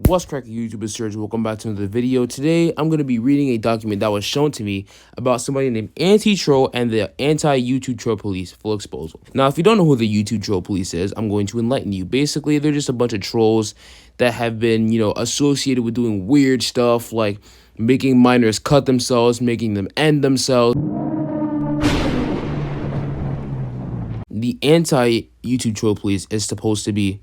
What's cracking, YouTube? Serge. Welcome back to another video. Today, I'm going to be reading a document that was shown to me about somebody named AntiTroll and the anti-YouTube troll police, full exposal. Now, if you don't know who the YouTube troll police is, I'm going to enlighten you. Basically, they're just a bunch of trolls that have been, associated with doing weird stuff like making minors cut themselves, making them end themselves. The anti-YouTube troll police is supposed to be,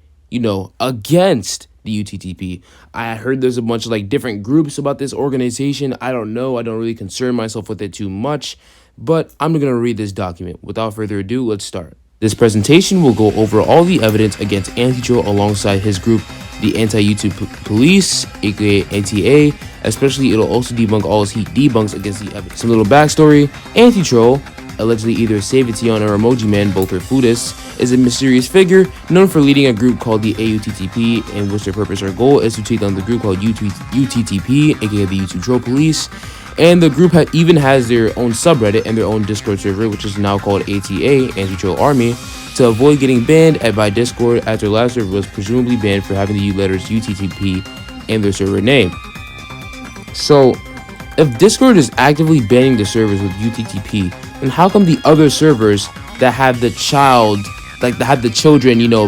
against the UTTP. I heard there's a bunch of different groups about this organization. I don't know. I don't really concern myself with it too much, but I'm going to read this document. Without further ado, let's start. This presentation will go over all the evidence against AntiTroll alongside his group, the Anti-YouTube Police, aka ATA. Especially, it'll also debunk all his heat debunks against the evidence. Some little backstory: AntiTroll, allegedly either Savation or Emoji Man, both are foodists, is a mysterious figure known for leading a group called the AUTTP, in which their purpose or goal is to take down the group called UTTP, aka the YouTube Troll Police. And the group even has their own subreddit and their own Discord server, which is now called ATA, Anti-Troll Army, to avoid getting banned by Discord, as their last server was presumably banned for having the letters UTTP in their server name. So, if Discord is actively banning the servers with UTTP, then how come the other servers that have the children,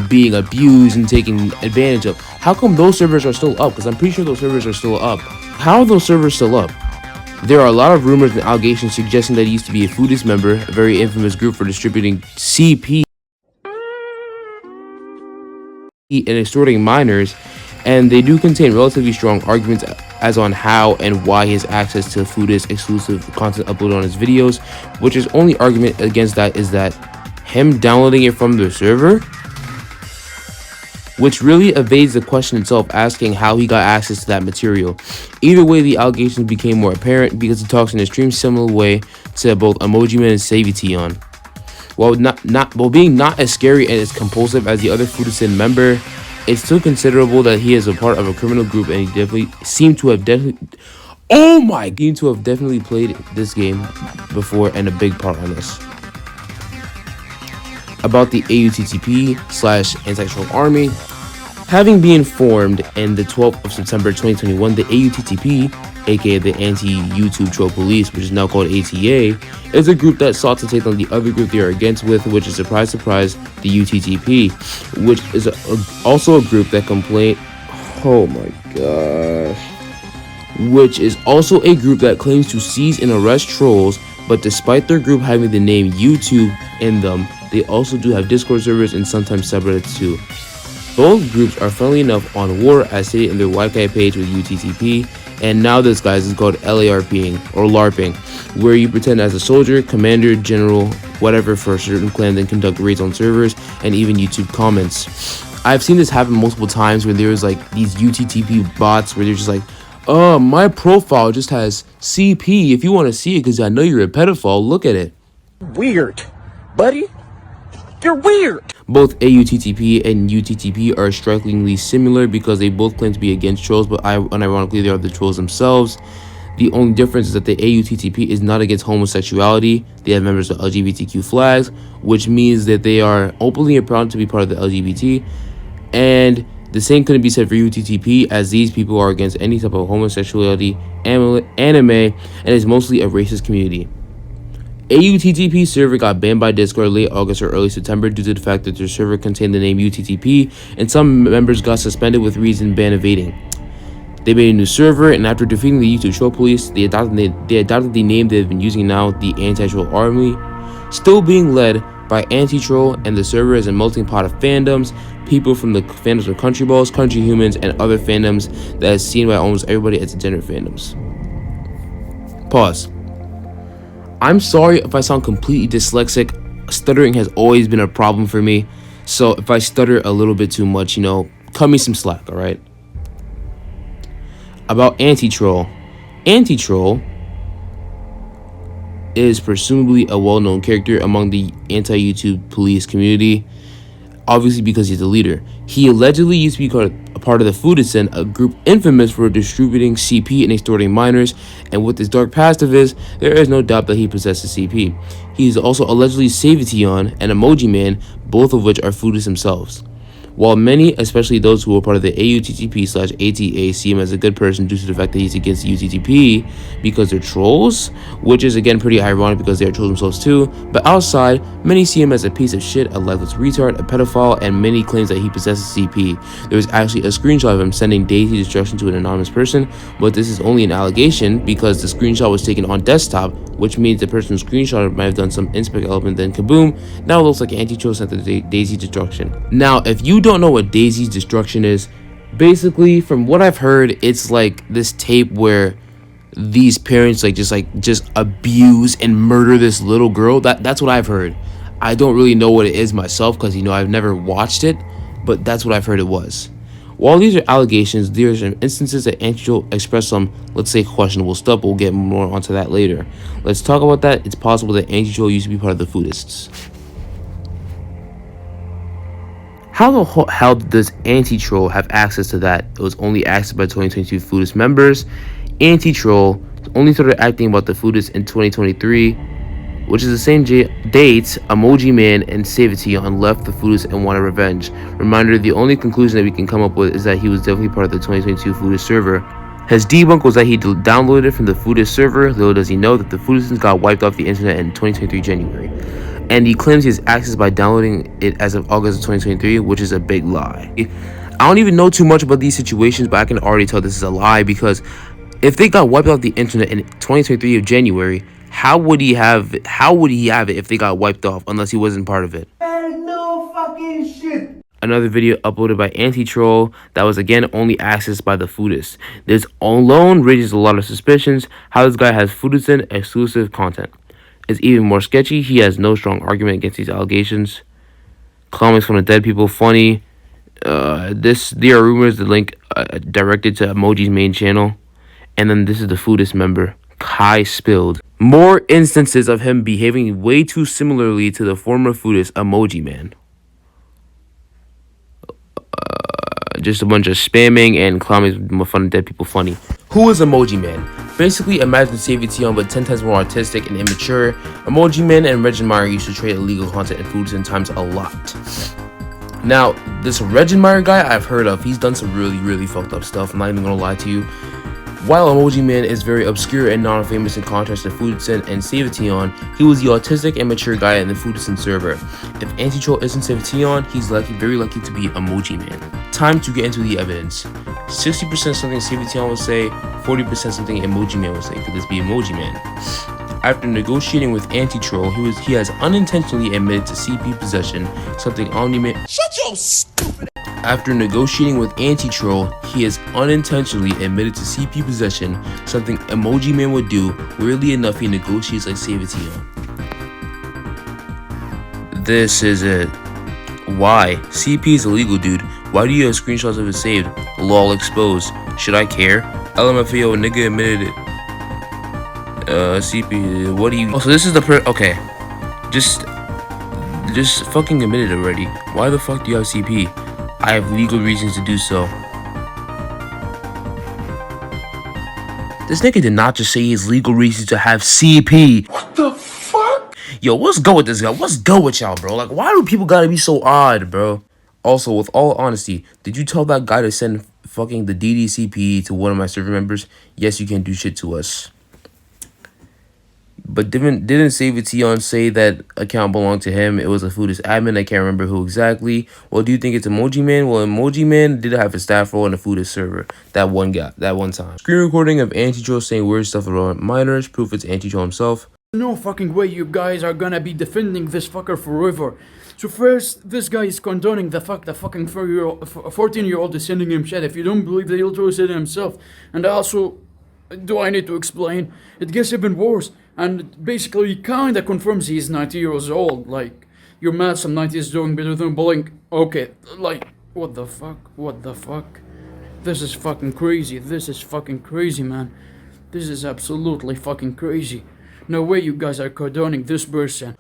being abused and taken advantage of, how come those servers are still up? Because I'm pretty sure those servers are still up. How are those servers still up? There are a lot of rumors and allegations suggesting that he used to be a foodist member, a very infamous group for distributing CP and extorting minors, and they do contain relatively strong arguments as on how and why he has access to foodist exclusive content uploaded on his videos, which his only argument against that is that him downloading it from the server, which really evades the question itself, asking how he got access to that material. Either way, the allegations became more apparent because he talks in a extreme similar way to both Emoji Man and Savation. While being not as scary and as compulsive as the other foodist member, it's still considerable that he is a part of a criminal group, and he seemed to have definitely played this game before and a big part on this. About the AUTTP/Anti-Troll Army. Having been formed in the 12th of September 2021, the AUTTP, aka the Anti-YouTube Troll Police, which is now called ATA, is a group that sought to take on the other group they are against with, which is, surprise, surprise, the UTTP, which is also a group that which is also a group that claims to seize and arrest trolls, but despite their group having the name YouTube in them, they also do have Discord servers and sometimes subreddits too. Both groups are friendly enough on war, as stated in their Wi-Fi page with UTTP, and now this, guys, is called LARPing, or LARPing, where you pretend as a soldier, commander, general, whatever for a certain clan, then conduct raids on servers, and even YouTube comments. I've seen this happen multiple times where there's these UTTP bots where they're just my profile just has CP, if you want to see it because I know you're a pedophile, look at it. Weird, buddy. You're weird. Both AUTTP and UTTP are strikingly similar because they both claim to be against trolls, but unironically they are the trolls themselves. The only difference is that the AUTTP is not against homosexuality. They have members of LGBTQ flags, which means that they are openly and proud to be part of the LGBT. And the same couldn't be said for UTTP, as these people are against any type of homosexuality, anime, and is mostly a racist community. AUTTP server got banned by Discord late August or early September due to the fact that their server contained the name UTTP, and some members got suspended with reason ban evading. They made a new server, and after defeating the YouTube Troll Police, they adopted the name they've been using now, the Anti-Troll Army, still being led by AntiTroll, and the server is a melting pot of fandoms, people from the fandoms of Country Balls, Country Humans, and other fandoms that is seen by almost everybody as Degenerate fandoms. Pause. I'm sorry if I sound completely dyslexic. Stuttering has always been a problem for me, so if I stutter a little bit too much, cut me some slack, alright? About AntiTroll. AntiTroll is presumably a well-known character among the anti-YouTube police community, obviously because he's the leader. He allegedly used to be a part of the Foodist, a group infamous for distributing CP and extorting minors, and with his dark past of his, there is no doubt that he possesses CP. He is also allegedly Savation and Emoji Man, both of which are Foodists themselves. While many, especially those who are part of the AUTTP/ATA, see him as a good person due to the fact that he's against UTTP because they're trolls, which is again pretty ironic because they're trolls themselves too, but outside, many see him as a piece of shit, a lifeless retard, a pedophile, and many claims that he possesses CP. There was actually a screenshot of him sending daisy destruction to an anonymous person, but this is only an allegation because the screenshot was taken on desktop, which means the person who screenshot might have done some inspect element, then kaboom, now it looks like AntiTroll sent the daisy destruction. Now, if you don't know what daisy destruction is, basically, from what I've heard, it's like this tape where these parents just abuse and murder this little girl. That's what I've heard. I don't really know what it is myself because I've never watched it, but that's what I've heard it was. While these are allegations, there are some instances that AntiTroll expressed some, let's say, questionable stuff, but we'll get more onto that later. Let's talk about that. It's possible that AntiTroll used to be part of the foodists. How the hell does AntiTroll have access to that? It was only accessed by 2022 foodist members. AntiTroll only started acting about the foodists in 2023, which is the same date Emoji Man and Savition left the foodists and wanted revenge. Reminder, the only conclusion that we can come up with is that he was definitely part of the 2022 foodist server. His debunk was that he downloaded it from the foodist server, little does he know that the foodists got wiped off the internet in 2023 January. And he claims he has access by downloading it as of August of 2023, which is a big lie. I don't even know too much about these situations, but I can already tell this is a lie because if they got wiped off the internet in 2023 of January, how would he have it if they got wiped off unless he wasn't part of it? No fucking shit. Another video uploaded by AntiTroll that was again only accessed by the foodists. This alone raises a lot of suspicions how this guy has foodist exclusive content. It's even more sketchy. He has no strong argument against these allegations. Comments from the dead people funny. There are rumors the link directed to Emoji's main channel. And then this is the foodist member, Kai Spilled. More instances of him behaving way too similarly to the former foodist Emoji Man. Just a bunch of spamming and comments from fun dead people funny. Who is Emoji Man? Basically, imagine Savition but 10 times more artistic and immature. Emoji Man and Reginmeyer used to trade illegal content and foodists in times a lot. Now, this Reginmeyer guy I've heard of, he's done some really fucked up stuff. I'm not even gonna lie to you. While Emoji Man is very obscure and non-famous in contrast to Foodison and Savition, he was the autistic and mature guy in the Foodison server. If AntiTroll isn't Savition, he's very lucky to be Emoji Man. Time to get into the evidence. 60% something Savition would say, 40% something Emoji Man would say. Could this be Emoji Man? After negotiating with AntiTroll, he has unintentionally admitted to CP possession, something Omni-Man. Shut your stupid. After negotiating with AntiTroll, he has unintentionally admitted to CP possession, something Emoji Man would do. Weirdly enough, he negotiates like Savition. This is it. Why? CP is illegal, dude. Why do you have screenshots of it saved? Lol exposed. Should I care? LMFAO, nigga admitted it. CP, what do you... Oh, so this is the okay. Just fucking admit it already. Why the fuck do you have CP? I have legal reasons to do so. This nigga did not just say he has legal reasons to have CP. What the fuck? Yo, what's go with this guy? What's go with y'all, bro? Like, why do people gotta be so odd, bro? Also, with all honesty, did you tell that guy to send fucking the DDCP to one of my server members? Yes, you can do shit to us. But didn't Savition say that account belonged to him? It was a foodist admin. I can't remember who exactly. Well, do you think it's Emoji Man? Well, Emoji Man did have a staff role in the foodist server. That one time. Screen recording of AntiTroll saying weird stuff about minors. Proof it's AntiTroll himself. No fucking way you guys are gonna be defending this fucker forever. So first, this guy is condoning the fucking 14-year-old is sending him shit. If you don't believe that, he'll throw it himself. And also, do I need to explain? It gets even worse. And basically, kinda confirms he's 90 years old. Like, you're mad some 90 is doing better than bullying. Okay, like, what the fuck? What the fuck? This is fucking crazy. This is fucking crazy, man. This is absolutely fucking crazy. No way you guys are condoning this person.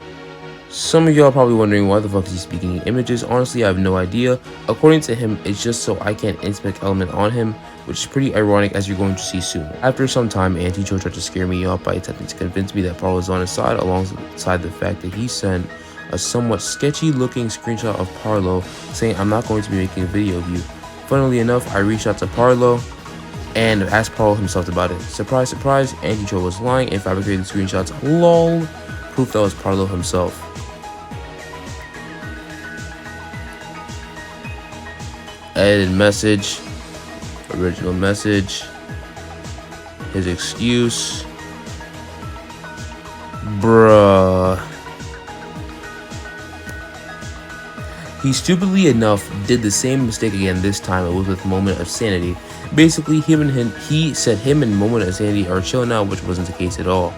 Some of y'all probably wondering why the fuck is he speaking in images. Honestly, I have no idea. According to him, it's just so I can't inspect element on him, which is pretty ironic as you're going to see soon. After some time, AntiTroll tried to scare me off by attempting to convince me that Paul was on his side alongside the fact that he sent a somewhat sketchy looking screenshot of Parlo saying, "I'm not going to be making a video of you." Funnily enough, I reached out to Parlo and asked Parlo himself about it. Surprise, surprise, AntiTroll was lying and fabricated screenshots. LOL. Proof that was Parlo himself. Edited message. Original message. His excuse. Bruh. He stupidly enough did the same mistake again. This time it was with Moment of Sanity. Basically, he said him and Moment of Sanity are chill now, which wasn't the case at all.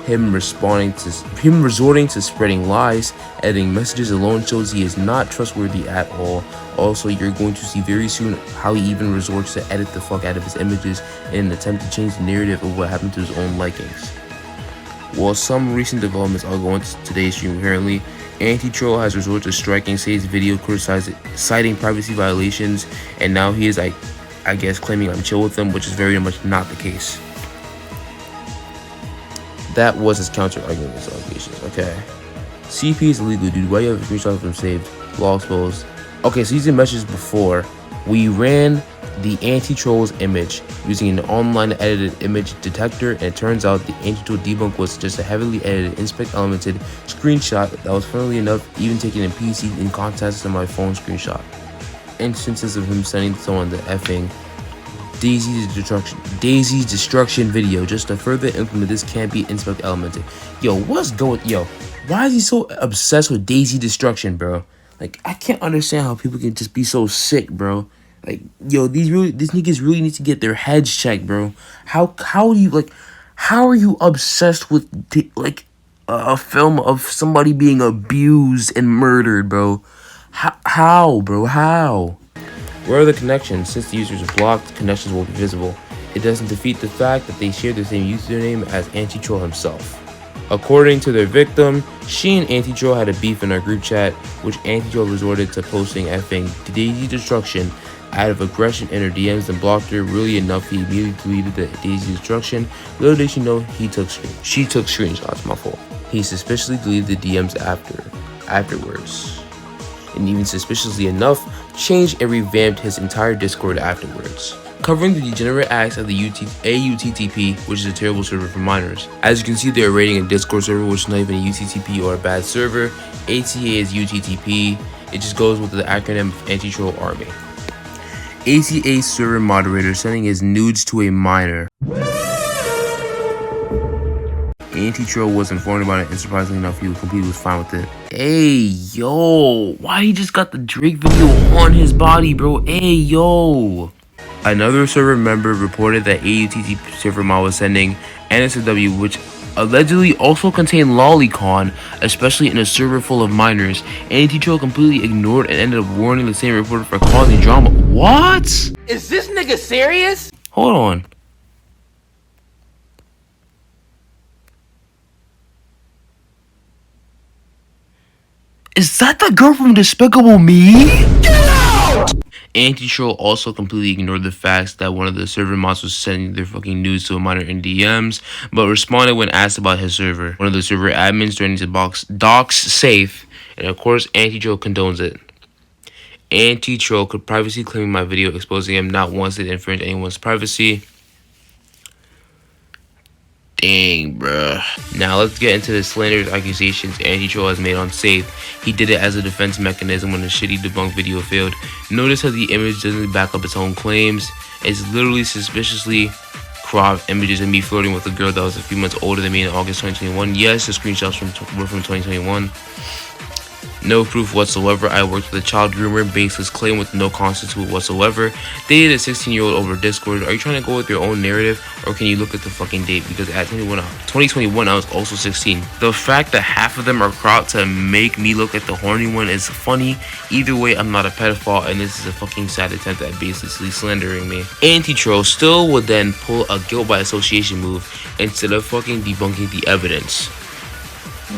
Him resorting to spreading lies, editing messages alone shows he is not trustworthy at all. Also, you're going to see very soon how he even resorts to edit the fuck out of his images in an attempt to change the narrative of what happened to his own likings. While some recent developments I'll go into today's stream apparently, AntiTroll has resorted to striking Say's video citing privacy violations, and now he is, I guess, claiming I'm chill with them, which is very much not the case. That was his counter argument to allegations. Okay. CP is illegal, dude. Why do you have a screenshot of him saved? Law exposed. Okay, so these are messages before. We ran the AntiTroll's image using an online edited image detector, and it turns out the AntiTroll debunk was just a heavily edited inspect elemented screenshot that was funnily enough even taken in PC in context of my phone screenshot. Instances of him sending someone the effing Daisy's destruction video just to further implement this can't be inspect elemented. Yo, why is he so obsessed with Daisy destruction, bro? Like, I can't understand how people can just be so sick, bro. Like, yo, these niggas really need to get their heads checked, bro. How are you obsessed with a film of somebody being abused and murdered, bro? How, bro? How? Where are the connections? Since the users are blocked, connections will be visible. It doesn't defeat the fact that they share the same username as AntiTroll himself. According to their victim, she and AntiTroll had a beef in our group chat, which AntiTroll resorted to posting effing Daisy destruction out of aggression in her DMs and blocked her. Really enough, he immediately deleted the Daisy destruction. Little did she know she took screenshots. My fault. He suspiciously deleted the DMs afterwards, and even suspiciously enough, changed and revamped his entire Discord afterwards, covering the degenerate acts of the AUTTP, which is a terrible server for minors. As you can see, they are rating a Discord server, which is not even a UTTP or a bad server. ATA is UTTP. It just goes with the acronym of AntiTroll Army. ATA server moderator sending his nudes to a minor. AntiTroll was informed about it, and surprisingly enough, he completely was fine with it. Hey, yo, why he just got the Drake video on his body, bro? Hey, yo. Another server member reported that AUTTP server mod was sending NSFW, which allegedly also contained lolicon, especially in a server full of minors. AntiTroll completely ignored and ended up warning the same reporter for causing drama. What? Is this nigga serious? Hold on. Is that the girl from Despicable Me? Get out! AntiTroll also completely ignored the facts that one of the server mods was sending their fucking nudes to a minor in DMs, but responded when asked about his server. One of the server admins threatened to dox safe, and of course AntiTroll condones it. AntiTroll could privacy claim my video, exposing him not once it infringed anyone's privacy. Dang, bruh. Now let's get into the slanderous accusations AntiTroll has made on Safe. He did it as a defense mechanism when the shitty debunked video failed. Notice how the image doesn't back up its own claims. It's literally suspiciously cropped images of me flirting with a girl that was a few months older than me in August 2021. Yes, the screenshots were from 2021. No proof whatsoever. I worked with a child groomer, baseless claim with no context to it whatsoever. Dated a 16-year-old over Discord. Are you trying to go with your own narrative, or can you look at the fucking date? Because at 2021, I was also 16. The fact that half of them are cropped to make me look like the horny one is funny. Either way, I'm not a pedophile, and this is a fucking sad attempt at basically slandering me. AntiTroll still would then pull a guilt by association move instead of fucking debunking the evidence.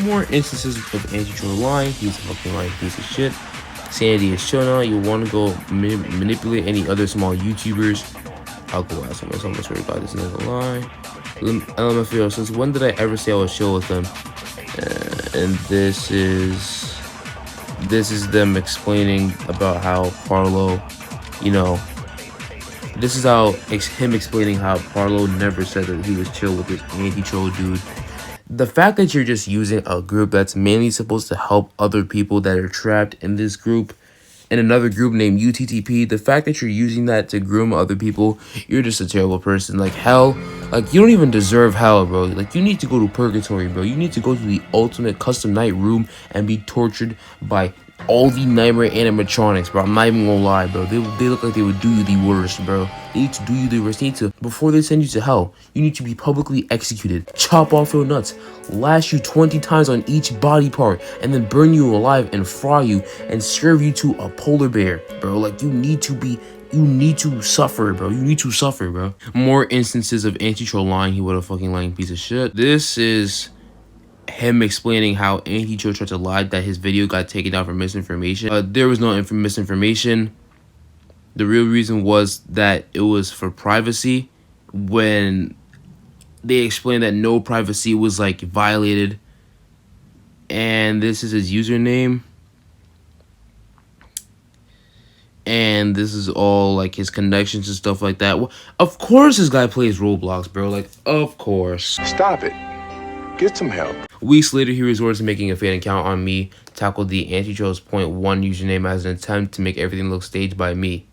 More instances of AntiTroll lying. He's a fucking lying piece of shit. Sanity is shown out. You want to go manipulate any other small YouTubers? I'll go ask him. I'm swear to God, this nigga lie. LMFAO, since when did I ever say I was chill with them? And this is them explaining about how Parlo, you know, this is how him explaining how Parlo never said that he was chill with this anti-troll dude. The fact that you're just using a group that's mainly supposed to help other people that are trapped in this group, in another group named UTTP, the fact that you're using that to groom other people, you're just a terrible person. Like, hell, like, you don't even deserve hell, bro. Like, you need to go to purgatory, bro. You need to go to the ultimate custom night room and be tortured by all the nightmare animatronics, bro. I'm not even gonna lie, bro. They look like they would do you the worst, bro. They need to do you the worst. They need to, before they send you to hell, you need to be publicly executed, chop off your nuts, lash you 20 times on each body part, and then burn you alive and fry you and serve you to a polar bear, bro. Like, you need to suffer, bro. You need to suffer, bro. More instances of anti-troll lying. He would a fucking lying piece of shit. This is him explaining how AntiTroll tried to lie that his video got taken down for misinformation. There was no misinformation. The real reason was that it was for privacy, when they explained that no privacy was like violated. And this is his username. And this is all like his connections and stuff like that. Well, of course this guy plays Roblox, bro. Like, of course. Stop it. Get some help. Weeks later, he resorted to making a fan account on me, tackled the AntiTroll's .1 username as an attempt to make everything look staged by me.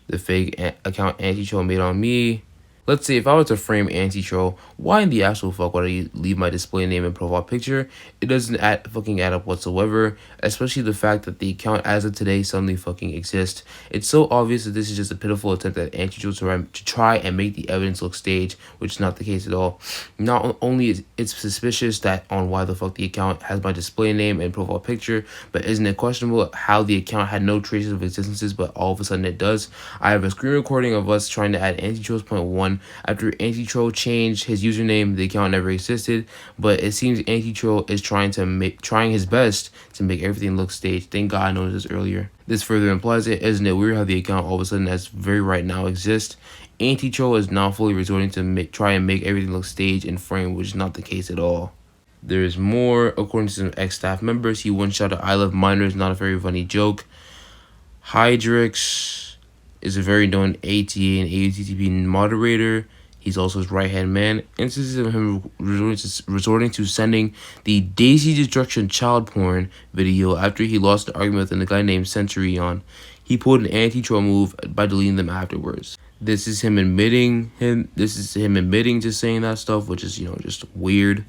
The fake account AntiTroll made on me. Let's say if I were to frame AntiTroll, why in the actual fuck would I leave my display name and profile picture? It doesn't fucking add up whatsoever, especially the fact that the account as of today suddenly fucking exists. It's so obvious that this is just a pitiful attempt at AntiTroll to try and make the evidence look staged, which is not the case at all. Not only is it suspicious that on why the fuck the account has my display name and profile picture, but isn't it questionable how the account had no traces of existences, but all of a sudden it does? I have a screen recording of us trying to add AntiTroll's .1. After AntiTroll changed his username, the account never existed, but it seems AntiTroll is trying his best to make everything look staged. Thank God I noticed this earlier. This further implies it, isn't it weird how the account all of a sudden, as very right now, exists? AntiTroll is now fully resorting to try and make everything look staged and framed, which is not the case at all. There is more. According to some ex-staff members, he once shouted, "I love minors," not a very funny joke. Hydrix is a very known ATA and AUTTP moderator. He's also his right-hand man. Instances of him resorting to sending the Daisy Destruction child porn video after he lost an argument with a guy named Centurion. He pulled an anti-troll move by deleting them afterwards. This is him admitting to saying that stuff, which is, just weird.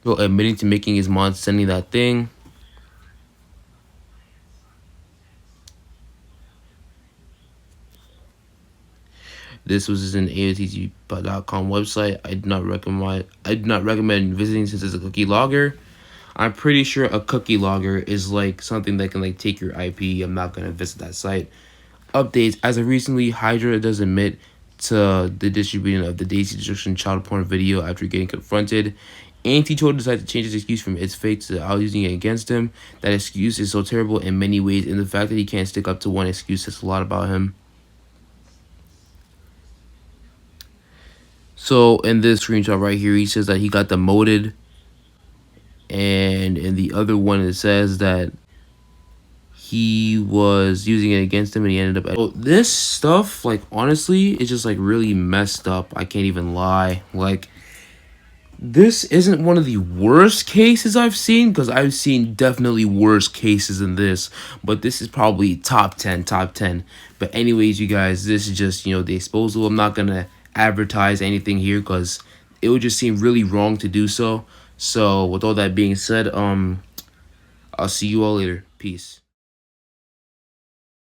Well, admitting to making his mod sending that thing. This was an AUTTP.com website. I do not recommend visiting since it's a cookie logger. I'm pretty sure a cookie logger is like something that can like take your IP. I'm not gonna visit that site. Updates: as of recently, Hydra does admit to the distribution of the Daisy Destruction child porn video after getting confronted. AntiTroll decided to change his excuse from "it's fake" to "I was using it against him." That excuse is so terrible in many ways, and the fact that he can't stick up to one excuse says a lot about him. So in this screenshot right here, he says that he got demoted, and in the other one it says that he was using it against him and he ended up. So this stuff, like, honestly, is just like really messed up. I can't even lie. Like, this isn't one of the worst cases I've seen, because I've seen definitely worse cases than this, but this is probably top 10. But anyways, you guys, this is just, the exposal. I'm not gonna advertise anything here because it would just seem really wrong to do so. So with all that being said, I'll see you all later. Peace.